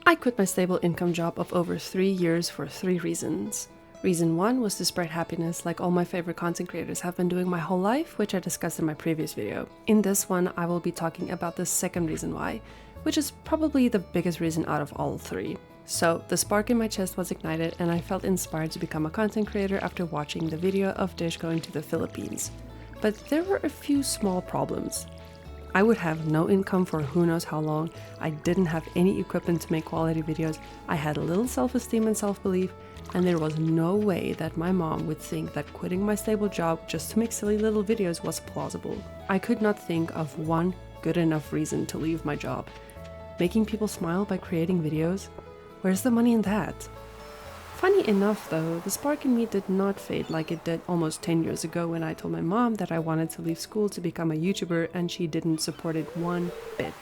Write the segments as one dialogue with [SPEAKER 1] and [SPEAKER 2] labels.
[SPEAKER 1] I quit my stable income job of over 3 years for 3 reasons. Reason 1 was to spread happiness like all my favorite content creators have been doing my whole life, which I discussed in my previous video. In this one, I will be talking about the second reason why, which is probably the biggest reason out of all 3. So, the spark in my chest was ignited and I felt inspired to become a content creator after watching the video of Dish going to the Philippines. But there were a few small problems. I would have no income for who knows how long, I didn't have any equipment to make quality videos, I had little self-esteem and self-belief, and there was no way that my mom would think that quitting my stable job just to make silly little videos was plausible. I could not think of one good enough reason to leave my job. Making people smile by creating videos? Where's the money in that? Funny enough though, the spark in me did not fade like it did almost 10 years ago when I told my mom that I wanted to leave school to become a YouTuber and she didn't support it one bit.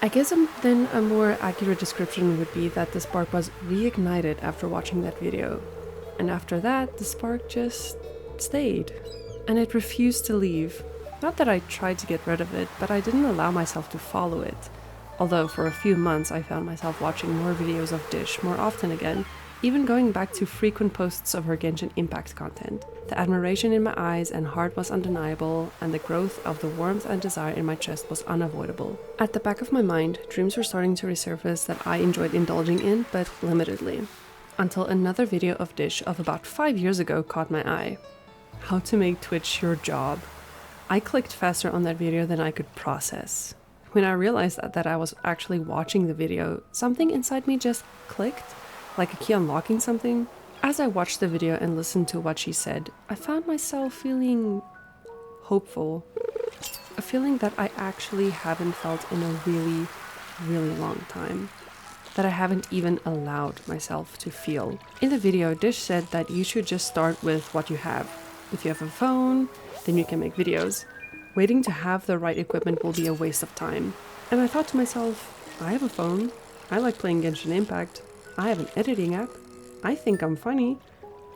[SPEAKER 1] I guess then a more accurate description would be that the spark was reignited after watching that video. And after that, the spark just stayed. And it refused to leave. Not that I tried to get rid of it, but I didn't allow myself to follow it. Although for a few months I found myself watching more videos of Dish more often again, even going back to frequent posts of her Genshin Impact content. The admiration in my eyes and heart was undeniable, and the growth of the warmth and desire in my chest was unavoidable. At the back of my mind, dreams were starting to resurface that I enjoyed indulging in, but limitedly. Until another video of Dish of about 5 years ago caught my eye. How to make Twitch your job. I clicked faster on that video than I could process. When I realized that I was actually watching the video, something inside me just clicked, like a key unlocking something. As I watched the video and listened to what she said, I found myself feeling hopeful. A feeling that I actually haven't felt in a really, really long time. That I haven't even allowed myself to feel. In the video, Dish said that you should just start with what you have. If you have a phone, then you can make videos. Waiting to have the right equipment will be a waste of time. And I thought to myself, I have a phone. I like playing Genshin Impact. I have an editing app. I think I'm funny.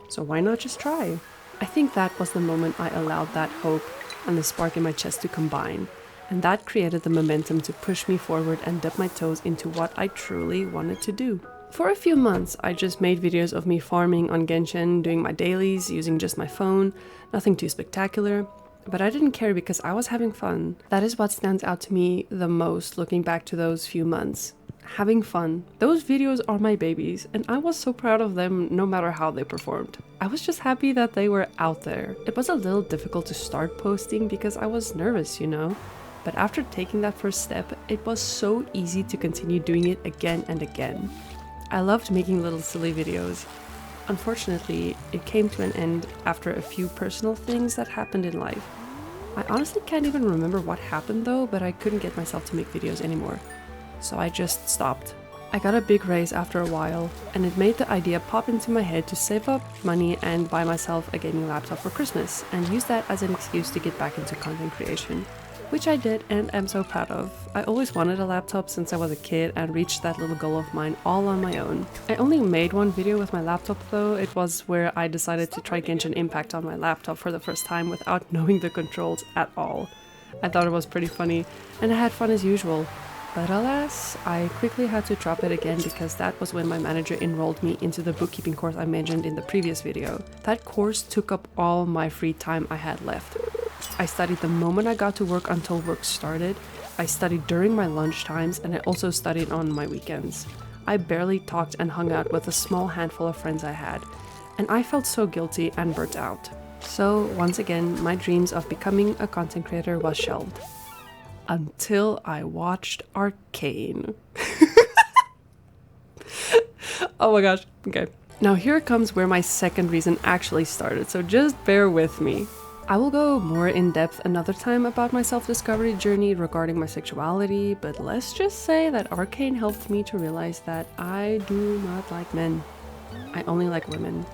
[SPEAKER 1] So why not just try? I think that was the moment I allowed that hope and the spark in my chest to combine. And that created the momentum to push me forward and dip my toes into what I truly wanted to do. For a few months, I just made videos of me farming on Genshin, doing my dailies, using just my phone, nothing too spectacular. But I didn't care because I was having fun. That is what stands out to me the most looking back to those few months. Having fun. Those videos are my babies, and I was so proud of them no matter how they performed. I was just happy that they were out there. It was a little difficult to start posting because I was nervous, you know? But after taking that first step, it was so easy to continue doing it again and again. I loved making little silly videos. Unfortunately, it came to an end after a few personal things that happened in life. I honestly can't even remember what happened though, but I couldn't get myself to make videos anymore. So I just stopped. I got a big raise after a while, and it made the idea pop into my head to save up money and buy myself a gaming laptop for Christmas, and use that as an excuse to get back into content creation. Which I did and am so proud of. I always wanted a laptop since I was a kid and reached that little goal of mine all on my own. I only made one video with my laptop though. It was where I decided to try Genshin Impact on my laptop for the first time without knowing the controls at all. I thought it was pretty funny, and I had fun as usual. But alas, I quickly had to drop it again because that was when my manager enrolled me into the bookkeeping course I mentioned in the previous video. That course took up all my free time I had left. I studied the moment I got to work until work started. I studied during my lunch times, and I also studied on my weekends. I barely talked and hung out with a small handful of friends I had, and I felt so guilty and burnt out. So once again, my dreams of becoming a content creator was shelved. Until I watched Arcane. Oh my gosh, okay. Now here comes where my second reason actually started, so just bear with me. I will go more in depth another time about my self-discovery journey regarding my sexuality, but let's just say that Arcane helped me to realize that I do not like men. I only like women.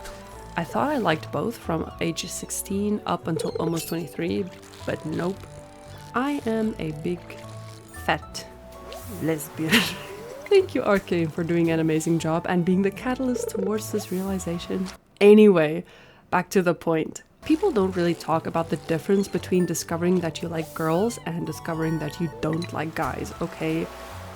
[SPEAKER 1] I thought I liked both from age 16 up until almost 23, but nope. I am a big, fat lesbian. Thank you, Arcane, for doing an amazing job and being the catalyst towards this realization. Anyway, back to the point. People don't really talk about the difference between discovering that you like girls and discovering that you don't like guys, okay?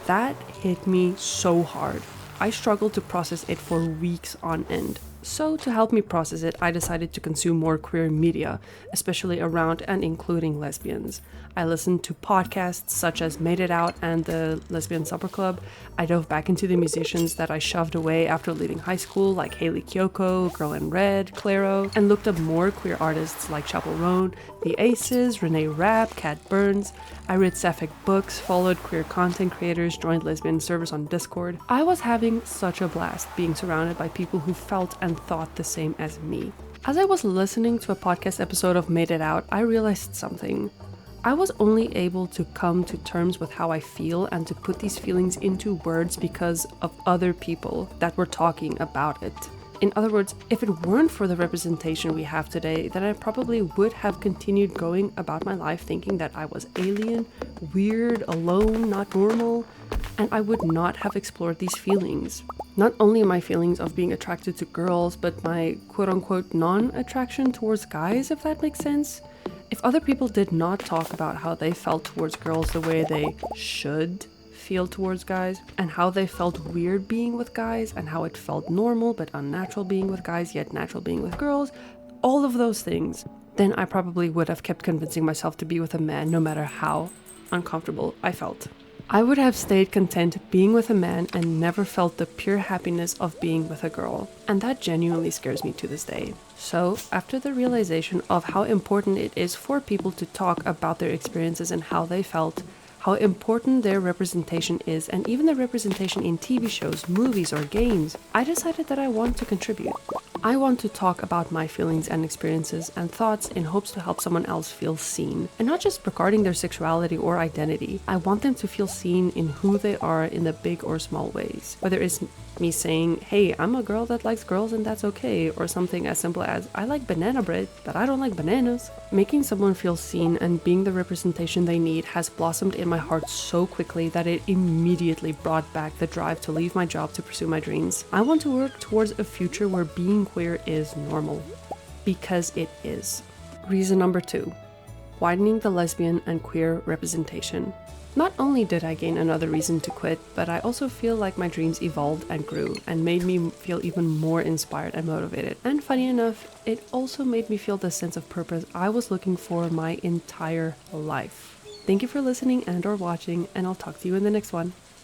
[SPEAKER 1] That hit me so hard. I struggled to process it for weeks on end. So to help me process it, I decided to consume more queer media, especially around and including lesbians. I listened to podcasts such as Made It Out and the Lesbian Supper Club. I dove back into the musicians that I shoved away after leaving high school, like Hayley Kiyoko, Girl in Red, Clairo, and looked up more queer artists like Chapel Roan, The Aces, Renee Rapp, Kat Burns. I read sapphic books, followed queer content creators, joined lesbian servers on Discord. I was having such a blast being surrounded by people who felt and thought the same as me. As I was listening to a podcast episode of Made It Out, I realized something. I was only able to come to terms with how I feel and to put these feelings into words because of other people that were talking about it. In other words, if it weren't for the representation we have today, then I probably would have continued going about my life thinking that I was alien, weird, alone, not normal, and I would not have explored these feelings. Not only my feelings of being attracted to girls, but my quote-unquote non-attraction towards guys, if that makes sense. If other people did not talk about how they felt towards girls the way they should feel towards guys, and how they felt weird being with guys, and how it felt normal but unnatural being with guys yet natural being with girls, all of those things, then I probably would have kept convincing myself to be with a man no matter how uncomfortable I felt. I would have stayed content being with a man and never felt the pure happiness of being with a girl, and that genuinely scares me to this day. So, after the realization of how important it is for people to talk about their experiences and how they felt, how important their representation is, and even the representation in TV shows, movies, or games, I decided that I want to contribute. I want to talk about my feelings and experiences and thoughts in hopes to help someone else feel seen. And not just regarding their sexuality or identity. I want them to feel seen in who they are in the big or small ways. Whether it's me saying, hey, I'm a girl that likes girls and that's okay, or something as simple as, I like banana bread, but I don't like bananas. Making someone feel seen and being the representation they need has blossomed in my heart so quickly that it immediately brought back the drive to leave my job to pursue my dreams. I want to work towards a future where being queer is normal. Because it is. Reason number 2. Widening the lesbian and queer representation. Not only did I gain another reason to quit, but I also feel like my dreams evolved and grew and made me feel even more inspired and motivated. And funny enough, it also made me feel the sense of purpose I was looking for my entire life. Thank you for listening and or watching, and I'll talk to you in the next one.